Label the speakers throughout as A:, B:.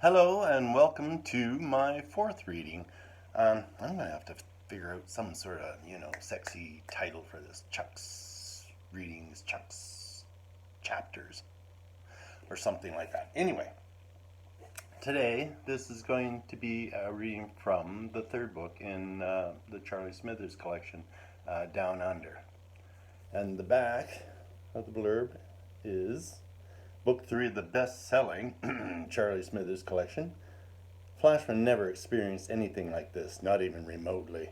A: Hello and welcome to my fourth reading. I'm gonna have to figure out some sort of, sexy title for this. Chuck's readings, Chuck's chapters, or something like that. Anyway, today this is going to be a reading from the third book in the Charlie Smithers collection, Downunder. And the back of the blurb is Book 3 of the best-selling Charlie Smithers collection. Flashman never experienced anything like this, not even remotely.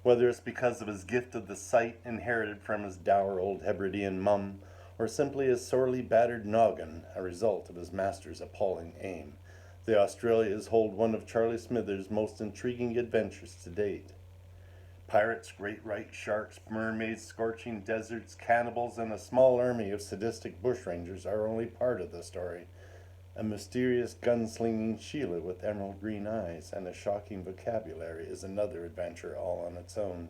A: Whether it's because of his gift of the sight inherited from his dour old Hebridean mum, or simply his sorely battered noggin, a result of his master's appalling aim, the Australias hold one of Charlie Smithers' most intriguing adventures to date. Pirates, great white sharks, mermaids, scorching deserts, cannibals, and a small army of sadistic bushrangers are only part of the story. A mysterious gunslinging Sheila with emerald green eyes and a shocking vocabulary is another adventure all on its own.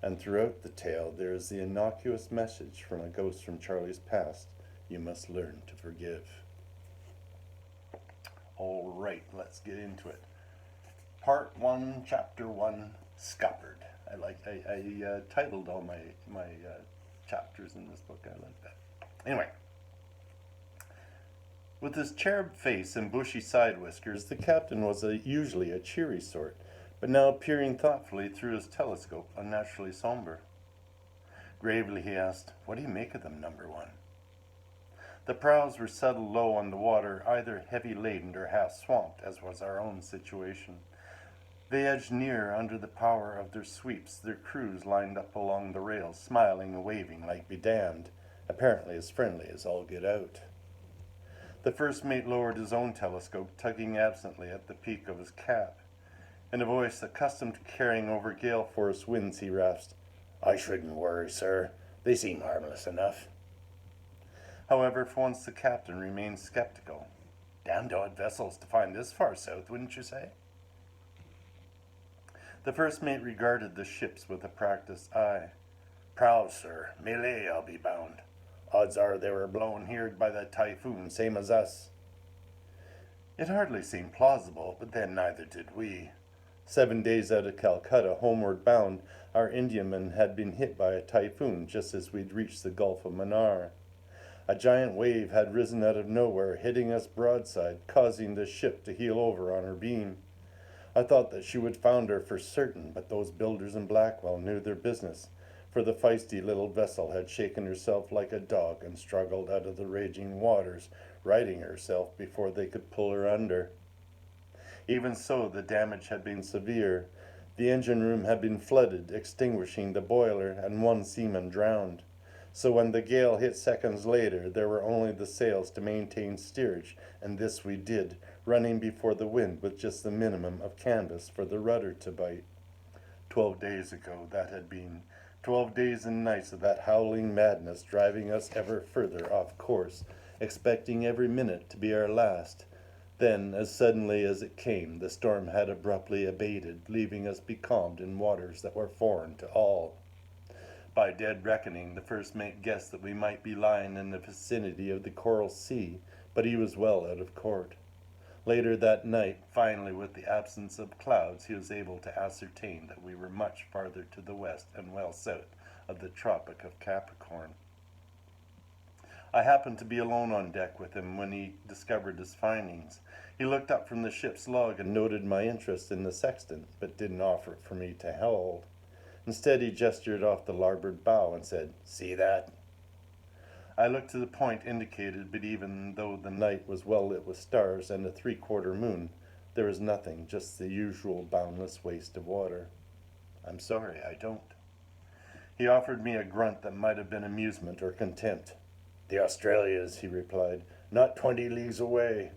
A: And throughout the tale there is the innocuous message from a ghost from Charlie's past: you must learn to forgive. All right, let's get into it. Part 1, Chapter 1, Scuppered. I titled all my chapters in this book. I like that. Anyway, with his cherub face and bushy side whiskers, the captain was usually a cheery sort, but now peering thoughtfully through his telescope, unnaturally somber. Gravely he asked, "What do you make of them, number one?" The prows were settled low on the water, either heavy-laden or half-swamped, as was our own situation. They edged near under the power of their sweeps, their crews lined up along the rails, smiling and waving like bedamned, apparently as friendly as all get out. The first mate lowered his own telescope, tugging absently at the peak of his cap. In a voice accustomed to carrying over gale-force winds, he rasped, "I shouldn't worry, sir. They seem harmless enough." However, for once the captain remained skeptical. "Damned odd vessels to find this far south, wouldn't you say?" The first mate regarded the ships with a practiced eye. "Prows, sir. Malay, I'll be bound. Odds are they were blown here by the typhoon, same as us." It hardly seemed plausible, but then neither did we. 7 days out of Calcutta, homeward bound, our Indiaman had been hit by a typhoon just as we'd reached the Gulf of Mannar. A giant wave had risen out of nowhere, hitting us broadside, causing the ship to heel over on her beam. I thought that she would founder for certain, but those builders in Blackwell knew their business, for the feisty little vessel had shaken herself like a dog and struggled out of the raging waters, righting herself before they could pull her under. Even so, the damage had been severe. The engine room had been flooded, extinguishing the boiler, and one seaman drowned. So when the gale hit seconds later, there were only the sails to maintain steerage, and this we did, running before the wind with just the minimum of canvas for the rudder to bite. 12 days ago that had been. 12 days and nights of that howling madness, driving us ever further off course, expecting every minute to be our last. Then, as suddenly as it came, the storm had abruptly abated, leaving us becalmed in waters that were foreign to all. By dead reckoning, the first mate guessed that we might be lying in the vicinity of the Coral Sea, but he was well out of court. Later that night, finally, with the absence of clouds, he was able to ascertain that we were much farther to the west and well south of the Tropic of Capricorn. I happened to be alone on deck with him when he discovered his findings. He looked up from the ship's log and noted my interest in the sextant, but didn't offer it for me to hold. Instead, he gestured off the larboard bow and said, "See that?" I looked to the point indicated, but even though the night was well lit with stars and a three-quarter moon, there was nothing, just the usual boundless waste of water. "I'm sorry, I don't." He offered me a grunt that might have been amusement or contempt. "The Australias," he replied, "not 20 leagues away."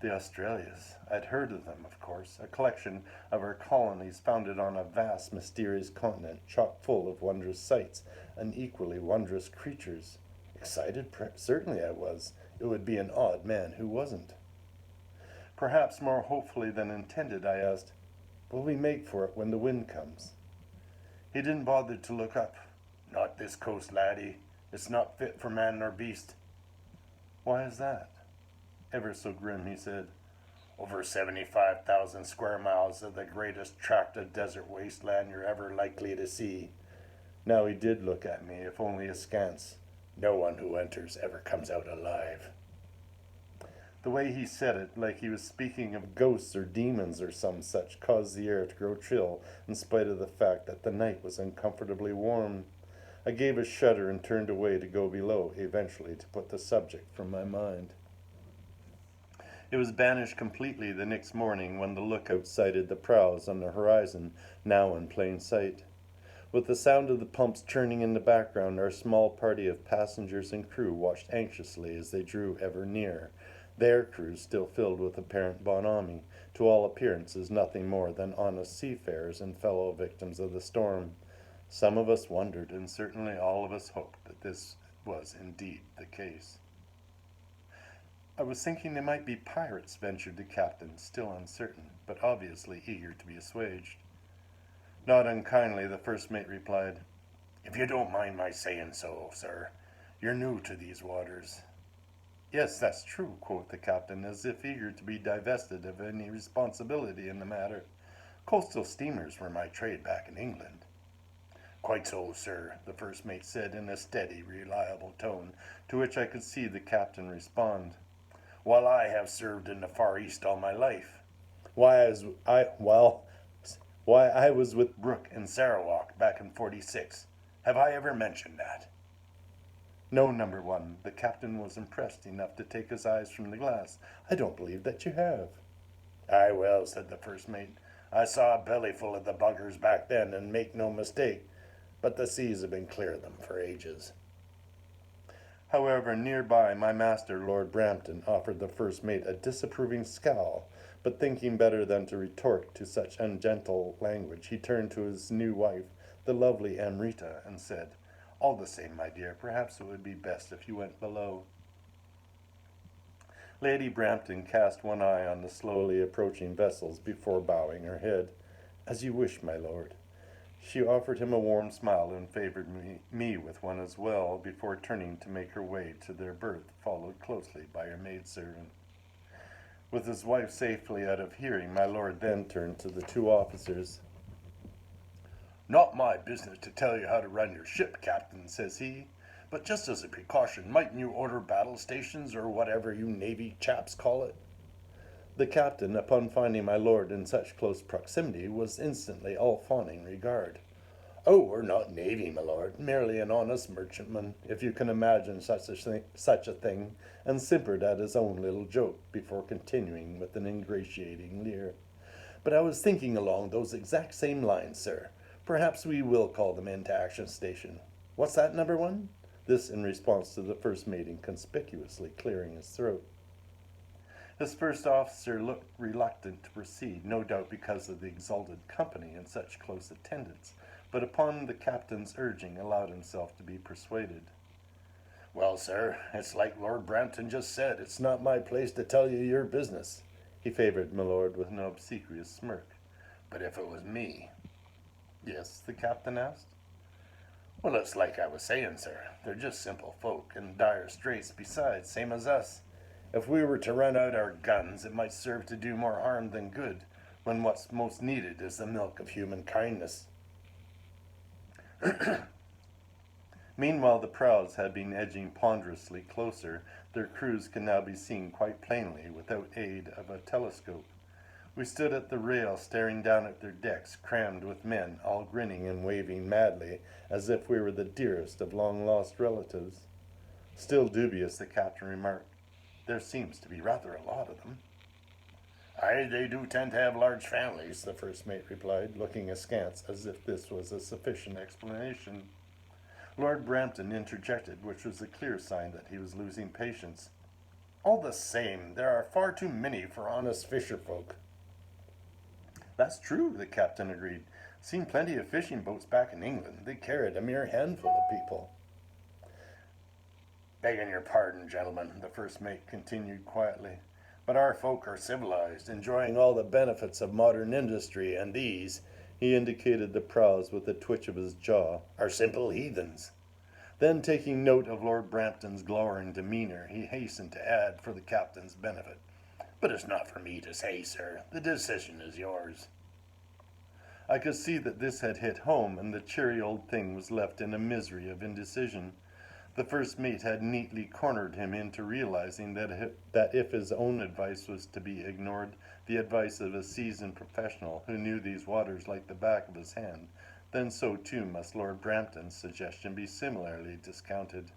A: The Australias. I'd heard of them, of course, a collection of our colonies founded on a vast, mysterious continent, chock full of wondrous sights and equally wondrous creatures. Excited? Certainly I was. It would be an odd man who wasn't. Perhaps more hopefully than intended, I asked, "Will we make for it when the wind comes?" He didn't bother to look up. "Not this coast, laddie. It's not fit for man nor beast." "Why is that?" ever so grim, he said, "Over 75,000 square miles of the greatest tract of desert wasteland you're ever likely to see." Now he did look at me, if only askance. "No one who enters ever comes out alive." The way he said it, like he was speaking of ghosts or demons or some such, caused the air to grow chill, in spite of the fact that the night was uncomfortably warm. I gave a shudder and turned away to go below, eventually to put the subject from my mind. It was banished completely the next morning when the lookout sighted the prows on the horizon, now in plain sight. With the sound of the pumps churning in the background, our small party of passengers and crew watched anxiously as they drew ever nearer, their crews still filled with apparent bonhomie, to all appearances nothing more than honest seafarers and fellow victims of the storm. Some of us wondered, and certainly all of us hoped, that this was indeed the case. "I was thinking they might be pirates," ventured the captain, still uncertain, but obviously eager to be assuaged. Not unkindly, the first mate replied, "If you don't mind my saying so, sir, you're new to these waters." "Yes, that's true," quoth the captain, as if eager to be divested of any responsibility in the matter. "Coastal steamers were my trade back in England." "Quite so, sir," the first mate said in a steady, reliable tone, to which I could see the captain respond. "While I have served in the Far East all my life. Why, I was with Brooke in Sarawak back in '46. Have I ever mentioned that?" "No, number one." The captain was impressed enough to take his eyes from the glass. "I don't believe that you have." "Aye, well," said the first mate, "I saw a bellyful of the buggers back then, and make no mistake, but the seas have been clear of them for ages." However, nearby, my master, Lord Brampton, offered the first mate a disapproving scowl, but thinking better than to retort to such ungentle language, he turned to his new wife, the lovely Amrita, and said, "All the same, my dear, perhaps it would be best if you went below." Lady Brampton cast one eye on the slowly approaching vessels before bowing her head. "As you wish, my lord." She offered him a warm smile and favored me with one as well, before turning to make her way to their berth, followed closely by her maidservant. With his wife safely out of hearing, my lord then turned to the two officers. "Not my business to tell you how to run your ship, Captain," says he, "but just as a precaution, mightn't you order battle stations, or whatever you Navy chaps call it?" The captain, upon finding my lord in such close proximity, was instantly all fawning regard. "Oh, we're not Navy, my lord, merely an honest merchantman, if you can imagine such a thing, and simpered at his own little joke, before continuing with an ingratiating leer. "But I was thinking along those exact same lines, sir. Perhaps we will call them into action station. What's that, number one?" This in response to the first mate inconspicuously clearing his throat. His first officer looked reluctant to proceed, no doubt because of the exalted company in such close attendance, but upon the captain's urging allowed himself to be persuaded. "Well, sir, it's like Lord Brampton just said, it's not my place to tell you your business." He favored my lord with an obsequious smirk. "But if it was me—" "Yes?" the captain asked. "Well, it's like I was saying, sir, they're just simple folk, in dire straits besides, same as us. If we were to run out our guns, it might serve to do more harm than good, when what's most needed is the milk of human kindness." Meanwhile, the prows had been edging ponderously closer. Their crews could now be seen quite plainly, without aid of a telescope. We stood at the rail, staring down at their decks, crammed with men, all grinning and waving madly, as if we were the dearest of long-lost relatives. Still dubious, the captain remarked, "There seems to be rather a lot of them." "Aye, they do tend to have large families," the first mate replied, looking askance as if this was a sufficient explanation. Lord Brampton interjected, which was a clear sign that he was losing patience. "All the same, there are far too many for honest fisher-folk." "That's true," the captain agreed. "Seen plenty of fishing boats back in England. They carried a mere handful of people." "Begging your pardon, gentlemen," the first mate continued quietly, "but our folk are civilized, enjoying all the benefits of modern industry, and these," he indicated the prows with a twitch of his jaw, "are simple heathens. Then, taking note of Lord Brampton's glowering demeanour, he hastened to add, for the captain's benefit, "But it's not for me to say, sir. The decision is yours." I could see that this had hit home, and the cheery old thing was left in a misery of indecision. The first mate had neatly cornered him into realizing that if his own advice was to be ignored, the advice of a seasoned professional who knew these waters like the back of his hand, then so too must Lord Brampton's suggestion be similarly discounted.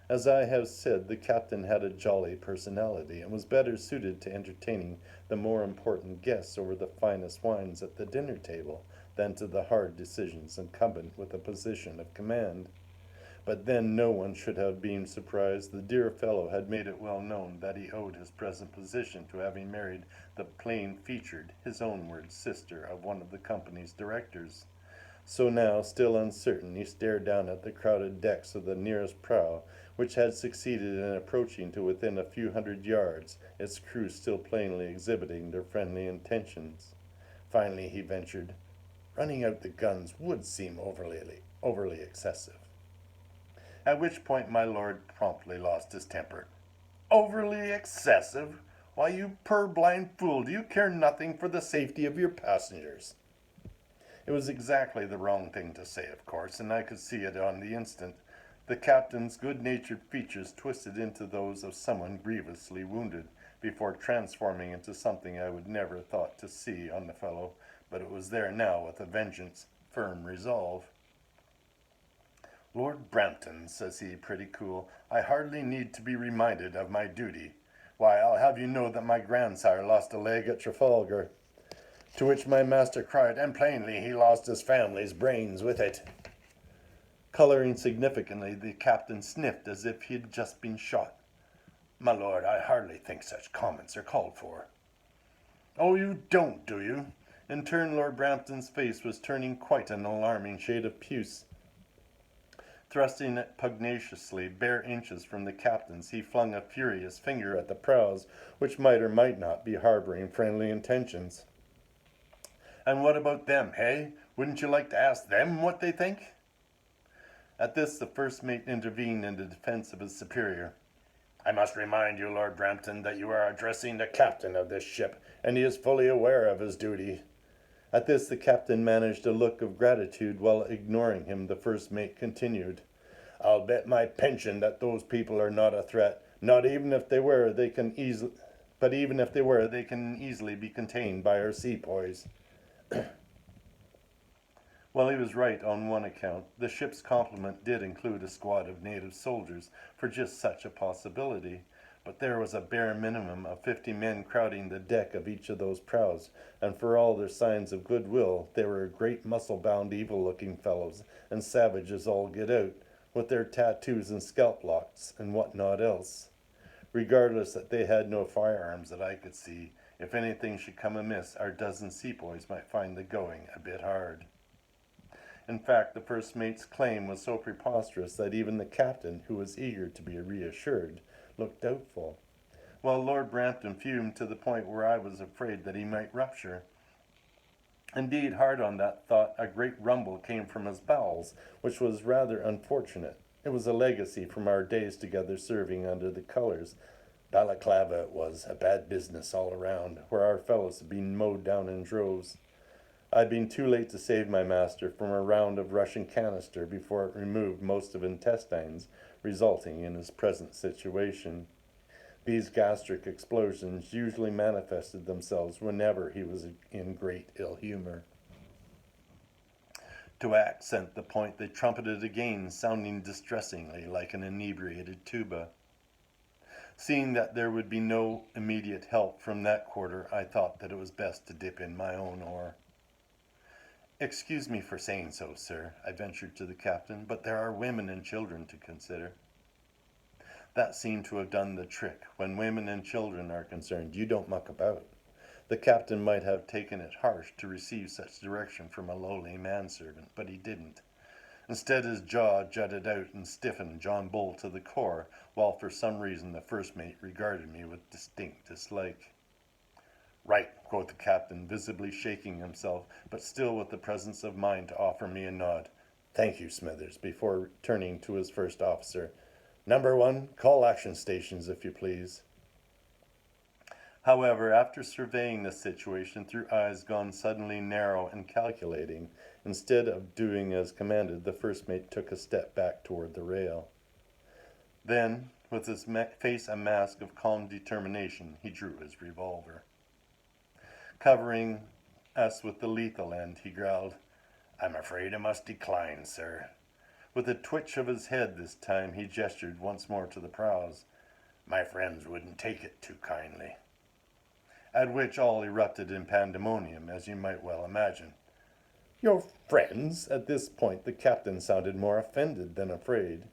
A: As I have said, the captain had a jolly personality, and was better suited to entertaining the more important guests over the finest wines at the dinner table than to the hard decisions incumbent with a position of command. But then no one should have been surprised. The dear fellow had made it well known that he owed his present position to having married the plain-featured, his own words, sister of one of the company's directors. So now, still uncertain, he stared down at the crowded decks of the nearest prow, which had succeeded in approaching to within a few hundred yards, its crew still plainly exhibiting their friendly intentions. Finally he ventured, "Running out the guns would seem overly excessive." At which point my lord promptly lost his temper. "Overly excessive? Why, you purblind fool, do you care nothing for the safety of your passengers?" It was exactly the wrong thing to say, of course, and I could see it on the instant. The captain's good-natured features twisted into those of someone grievously wounded, before transforming into something I would never thought to see on the fellow, but it was there now with a vengeance, firm resolve. "Lord Brampton," says he, pretty cool, "I hardly need to be reminded of my duty. Why, I'll have you know that my grandsire lost a leg at Trafalgar." To which my master cried, "And plainly he lost his family's brains with it." Coloring significantly, the captain sniffed as if he had just been shot. "My lord, I hardly think such comments are called for." "Oh, you don't, do you?" In turn, Lord Brampton's face was turning quite an alarming shade of puce. Thrusting it pugnaciously bare inches from the captain's, he flung a furious finger at the prows, which might or might not be harboring friendly intentions. "And what about them, hey? Wouldn't you like to ask them what they think?" At this the first mate intervened in the defense of his superior. "I must remind you, Lord Brampton, that you are addressing the captain of this ship, and he is fully aware of his duty." At this the captain managed a look of gratitude. While ignoring him, the first mate continued, "I'll bet my pension that those people are not a threat. Not even if they were, they can easily be contained by our sepoys." Well, he was right on one account. The ship's complement did include a squad of native soldiers for just such a possibility, but there was a bare minimum of 50 men crowding the deck of each of those prows, and for all their signs of goodwill, they were great muscle-bound, evil-looking fellows, and savage as all get out, with their tattoos and scalp locks and what not else. Regardless that they had no firearms that I could see, if anything should come amiss, our dozen sepoys might find the going a bit hard. In fact, the first mate's claim was so preposterous that even the captain, who was eager to be reassured, looked doubtful, while Lord Brampton fumed to the point where I was afraid that he might rupture. Indeed, hard on that thought, a great rumble came from his bowels, which was rather unfortunate. It was a legacy from our days together serving under the colours. Balaclava it was, a bad business all around, where our fellows had been mowed down in droves. I'd been too late to save my master from a round of Russian canister before it removed most of intestines, resulting in his present situation. These gastric explosions usually manifested themselves whenever he was in great ill humor. To accent the point, they trumpeted again, sounding distressingly like an inebriated tuba. Seeing that there would be no immediate help from that quarter, I thought that it was best to dip in my own oar. "Excuse me for saying so, sir," I ventured to the captain, "but there are women and children to consider." That seemed to have done the trick. When women and children are concerned, you don't muck about. The captain might have taken it harsh to receive such direction from a lowly manservant, but he didn't. Instead, his jaw jutted out and stiffened John Bull to the core, while for some reason the first mate regarded me with distinct dislike. "Right," quoth the captain, visibly shaking himself, but still with the presence of mind to offer me a nod. Thank you, Smithers, before turning to his first officer. Number 1, call action stations, if you please. However, after surveying the situation through eyes gone suddenly narrow and calculating, instead of doing as commanded, the first mate took a step back toward the rail. Then, with his face a mask of calm determination, he drew his revolver. Covering us with the lethal end, he growled, "I'm afraid I must decline, sir." With a twitch of his head this time, he gestured once more to the prows. "My friends wouldn't take it too kindly." At which all erupted in pandemonium, as you might well imagine. Your friends? At this point the captain sounded more offended than afraid.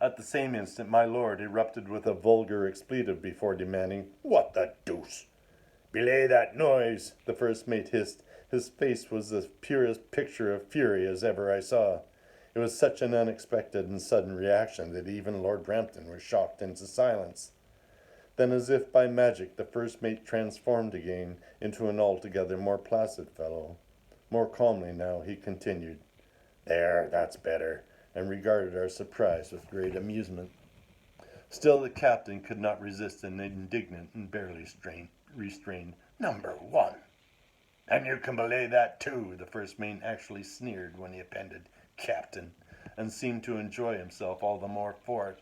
A: At the same instant my lord erupted with a vulgar expletive before demanding, "What the deuce?" "Belay that noise," the first mate hissed. His face was the purest picture of fury as ever I saw. It was such an unexpected and sudden reaction that even Lord Brampton was shocked into silence. Then, as if by magic, the first mate transformed again into an altogether more placid fellow. More calmly now, he continued, "There, that's better," and regarded our surprise with great amusement. Still the captain could not resist an indignant and barely restrained, "Number 1. And you can belay that too," the first mate actually sneered when he appended "captain," and seemed to enjoy himself all the more for it.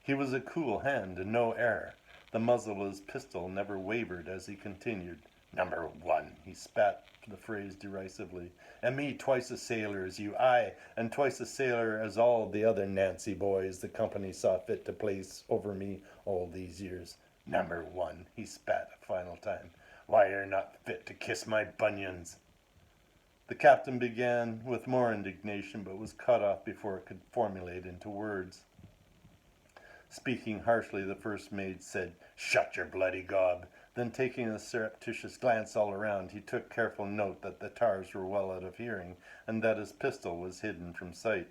A: He was a cool hand and no error. The muzzle of his pistol never wavered as he continued. "Number 1, he spat the phrase derisively, "and me twice a sailor as you, aye, and twice a sailor as all the other Nancy boys the company saw fit to place over me all these years. Number 1, he spat a final time, "why, you're not fit to kiss my bunions." The captain began with more indignation, but was cut off before it could formulate into words. Speaking harshly, the first mate said, "Shut your bloody gob." Then, taking a surreptitious glance all around, he took careful note that the tars were well out of hearing, and that his pistol was hidden from sight.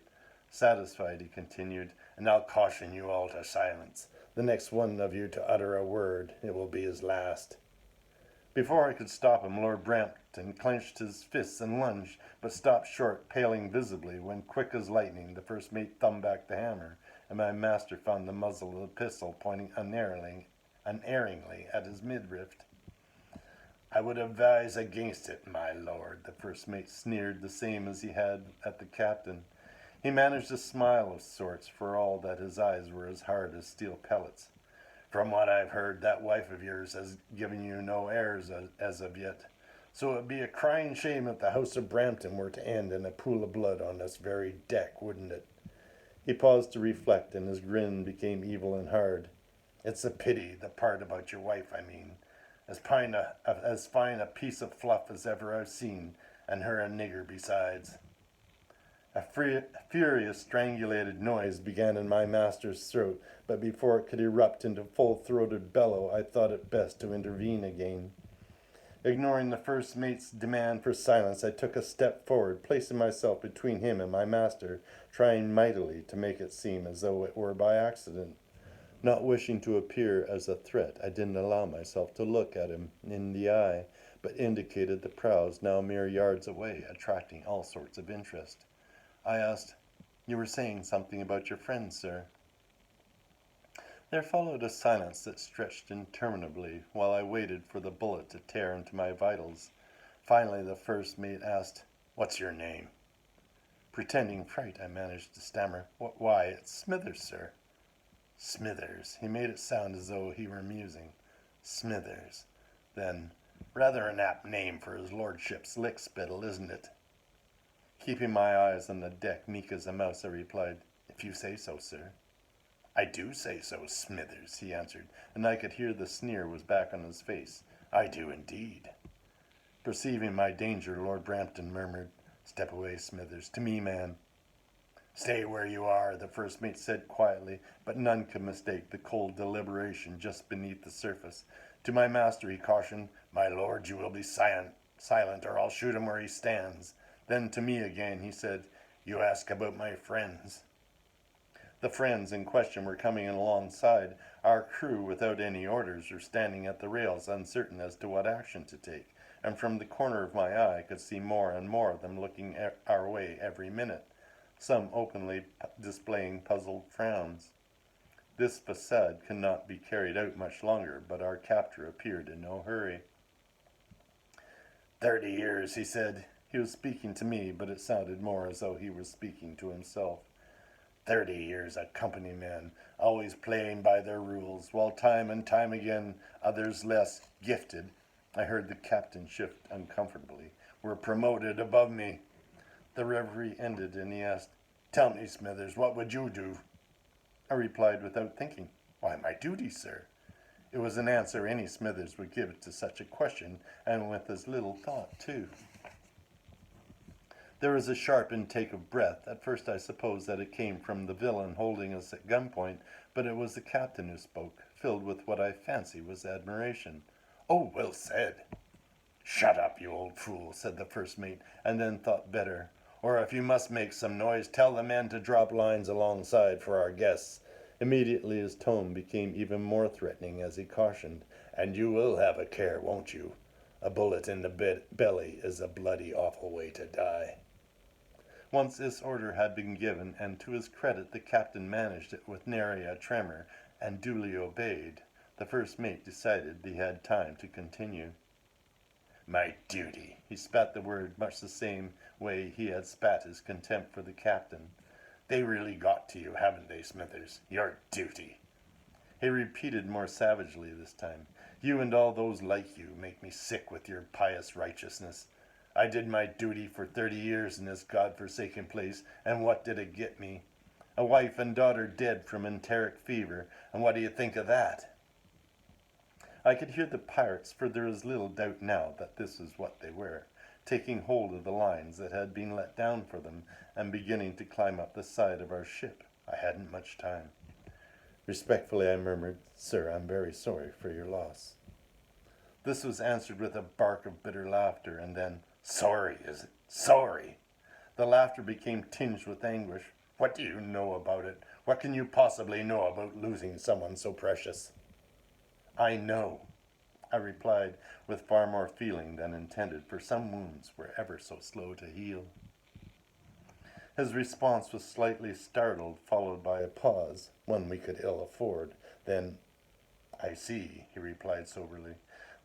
A: Satisfied, he continued, "And I'll caution you all to silence. The next one of you to utter a word, it will be his last." Before I could stop him, Lord Brampton clenched his fists and lunged, but stopped short, paling visibly, when, quick as lightning, the first mate thumbed back the hammer, and my master found the muzzle of the pistol pointing unerringly at his midriff. "I would advise against it, my lord," the first mate sneered, the same as he had at the captain. He managed a smile of sorts, for all that his eyes were as hard as steel pellets. "From what I've heard, that wife of yours has given you no heirs as of yet. So it would be a crying shame if the house of Brampton were to end in a pool of blood on this very deck, wouldn't it?" He paused to reflect, and his grin became evil and hard. "It's a pity, the part about your wife, I mean. As fine a piece of fluff as ever I've seen, and her a nigger besides." A furious strangulated noise began in my master's throat, but before it could erupt into full-throated bellow, I thought it best to intervene again. Ignoring the first mate's demand for silence, I took a step forward, placing myself between him and my master, trying mightily to make it seem as though it were by accident. Not wishing to appear as a threat, I didn't allow myself to look at him in the eye, but indicated the prows now mere yards away, attracting all sorts of interest. I asked, "You were saying something about your friend, sir?" There followed a silence that stretched interminably, while I waited for the bullet to tear into my vitals. Finally the first mate asked, "What's your name?" Pretending fright, I managed to stammer, "Why, it's Smithers, sir." "Smithers." He made it sound as though he were musing. "Smithers. Then, rather an apt name for his lordship's lickspittle, isn't it?" Keeping my eyes on the deck, meek as a mouse, I replied, "If you say so, sir." "I do say so, Smithers," he answered, and I could hear the sneer was back on his face. "I do indeed." Perceiving my danger, Lord Brampton murmured, "Step away, Smithers. To me, man." "Stay where you are," the first mate said quietly, but none could mistake the cold deliberation just beneath the surface. To my master he cautioned, "My lord, you will be silent, or I'll shoot him where he stands." Then to me again he said, "You ask about my friends." The friends in question were coming alongside. Our crew, without any orders, were standing at the rails, uncertain as to what action to take. and from the corner of my eye I could see more and more of them looking our way every minute, some openly displaying puzzled frowns. This facade could not be carried out much longer, but our captor appeared in no hurry. 30 years, he said. He was speaking to me, but it sounded more as though he was speaking to himself. 30 years a company man, always playing by their rules, while time and time again others less gifted, I heard the captain shift uncomfortably, were promoted above me. The reverie ended, and he asked, "Tell me, Smithers, what would you do?" I replied without thinking, "Why, my duty, sir." It was an answer any Smithers would give to such a question, and with as little thought, too. There was a sharp intake of breath. At first I supposed that it came from the villain holding us at gunpoint, but it was the captain who spoke, filled with what I fancy was admiration. "Oh, well said." "Shut up, you old fool," said the first mate, and then thought better. "Or if you must make some noise, tell the men to drop lines alongside for our guests." Immediately his tone became even more threatening as he cautioned, "And you will have a care, won't you? A bullet in the belly is a bloody awful way to die." Once this order had been given, and to his credit the captain managed it with nary a tremor, and duly obeyed, the first mate decided he had time to continue. "My duty." He spat the word much the same way he had spat his contempt for the captain. "They really got to you, haven't they, Smithers? Your duty." He repeated more savagely this time, "You and all those like you make me sick with your pious righteousness. I did my duty for 30 years in this God-forsaken place, and what did it get me? A wife and daughter dead from enteric fever, and what do you think of that?" I could hear the pirates, for there is little doubt now that this is what they were, taking hold of the lines that had been let down for them, and beginning to climb up the side of our ship. I hadn't much time. Respectfully I murmured, "Sir, I'm very sorry for your loss." This was answered with a bark of bitter laughter, and then, "Sorry, is it? Sorry?" The laughter became tinged with anguish. "What do you know about it? What can you possibly know about losing someone so precious?" "I know," I replied with far more feeling than intended, for some wounds were ever so slow to heal. His response was slightly startled, followed by a pause, one we could ill afford. Then, "I see," he replied soberly.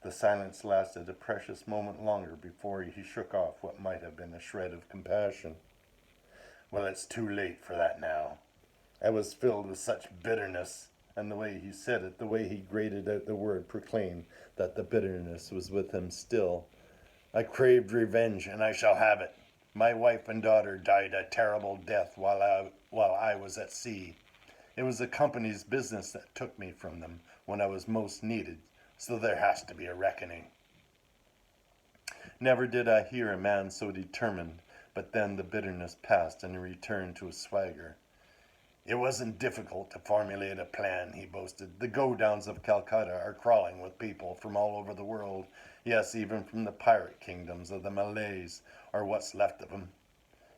A: The silence lasted a precious moment longer before he shook off what might have been a shred of compassion. "Well, it's too late for that now." I was filled with such bitterness, and the way he said it, the way he grated out the word, proclaimed that the bitterness was with him still. "I craved revenge, and I shall have it. My wife and daughter died a terrible death while I was at sea. It was the company's business that took me from them when I was most needed, so there has to be a reckoning." Never did I hear a man so determined, but then the bitterness passed and he returned to his swagger. "It wasn't difficult to formulate a plan," he boasted. "The go-downs of Calcutta are crawling with people from all over the world, yes, even from the pirate kingdoms of the Malays, or what's left of them.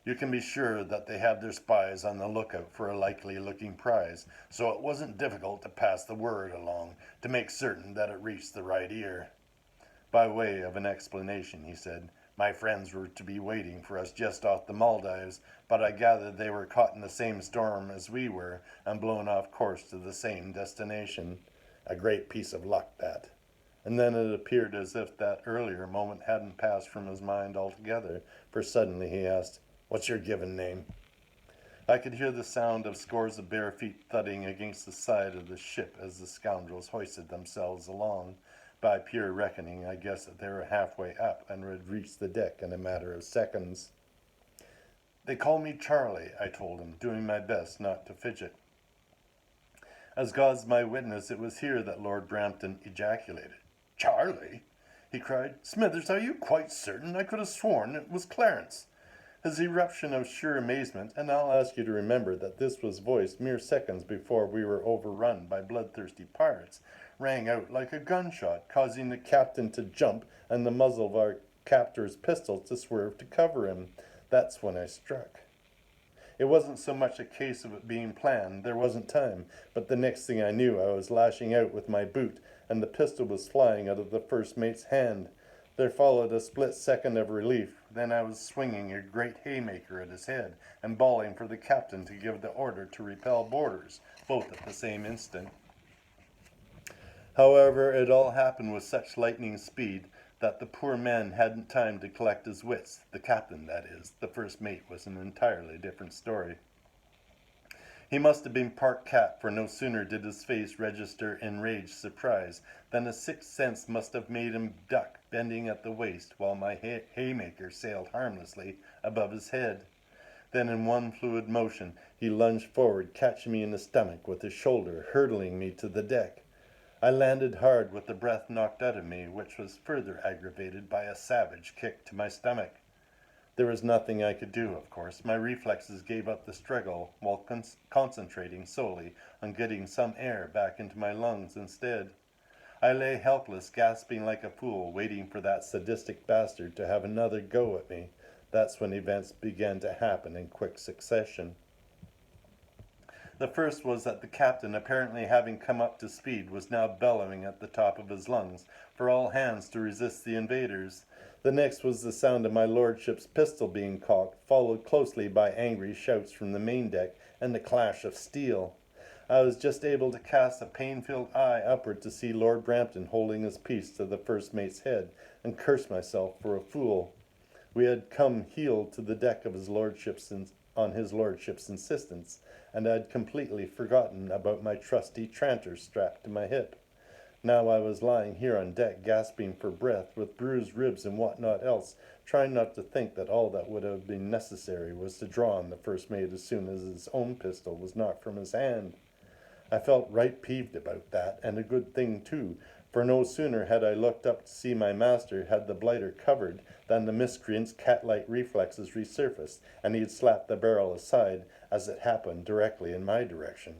A: You can be sure that they have their spies on the lookout for a likely-looking prize, so it wasn't difficult to pass the word along, to make certain that it reached the right ear." By way of an explanation, he said, "My friends were to be waiting for us just off the Maldives, but I gathered they were caught in the same storm as we were, and blown off course to the same destination. A great piece of luck, that." And then it appeared as if that earlier moment hadn't passed from his mind altogether, for suddenly he asked, "What's your given name?" I could hear the sound of scores of bare feet thudding against the side of the ship as the scoundrels hoisted themselves along. By pure reckoning, I guessed that they were halfway up and would reach the deck in a matter of seconds. "They call me Charlie," I told him, doing my best not to fidget. As God's my witness, it was here that Lord Brampton ejaculated. "Charlie?" he cried. "Smithers, are you quite certain? I could have sworn it was Clarence." His eruption of sheer amazement, and I'll ask you to remember that this was voiced mere seconds before we were overrun by bloodthirsty pirates, rang out like a gunshot, causing the captain to jump and the muzzle of our captor's pistol to swerve to cover him. That's when I struck. It wasn't so much a case of it being planned, there wasn't time, but the next thing I knew I was lashing out with my boot, and the pistol was flying out of the first mate's hand. There followed a split second of relief. Then I was swinging a great haymaker at his head and bawling for the captain to give the order to repel boarders, both at the same instant. However, it all happened with such lightning speed that the poor man hadn't time to collect his wits. The captain, that is. The first mate was an entirely different story. He must have been part cat, for no sooner did his face register enraged surprise than a sixth sense must have made him duck, bending at the waist, while my haymaker sailed harmlessly above his head. Then in one fluid motion he lunged forward, catching me in the stomach with his shoulder, hurtling me to the deck. I landed hard with the breath knocked out of me, which was further aggravated by a savage kick to my stomach. There was nothing I could do, of course. My reflexes gave up the struggle while concentrating solely on getting some air back into my lungs instead. I lay helpless, gasping like a fool, waiting for that sadistic bastard to have another go at me. That's when events began to happen in quick succession. The first was that the captain, apparently having come up to speed, was now bellowing at the top of his lungs for all hands to resist the invaders. The next was the sound of my lordship's pistol being cocked, followed closely by angry shouts from the main deck and the clash of steel. I was just able to cast a pain-filled eye upward to see Lord Brampton holding his piece to the first mate's head, and curse myself for a fool. We had come heeled to the deck of his lordship's on his lordship's insistence, and I had completely forgotten about my trusty tranter strapped to my hip. Now I was lying here on deck, gasping for breath, with bruised ribs and what not else, trying not to think that all that would have been necessary was to draw on the first mate as soon as his own pistol was knocked from his hand. I felt right peeved about that, and a good thing too, for no sooner had I looked up to see my master had the blighter covered than the miscreant's cat-like reflexes resurfaced, and he had slapped the barrel aside, as it happened, directly in my direction.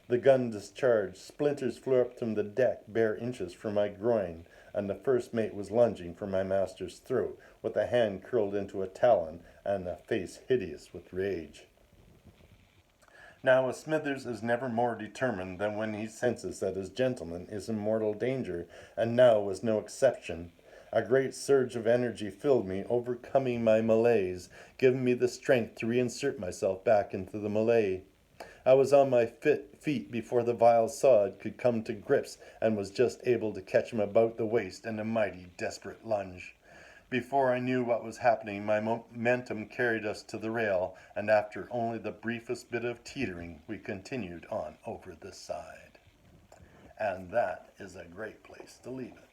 A: The gun discharged, splinters flew up from the deck bare inches from my groin, and the first mate was lunging for my master's throat, with a hand curled into a talon and a face hideous with rage. Now, a Smithers is never more determined than when he senses that his gentleman is in mortal danger, and now was no exception. A great surge of energy filled me, overcoming my malaise, giving me the strength to reinsert myself back into the melee. I was on my feet before the vile sod could come to grips, and was just able to catch him about the waist in a mighty, desperate lunge. Before I knew what was happening, my momentum carried us to the rail, and after only the briefest bit of teetering, we continued on over the side. And that is a great place to leave it.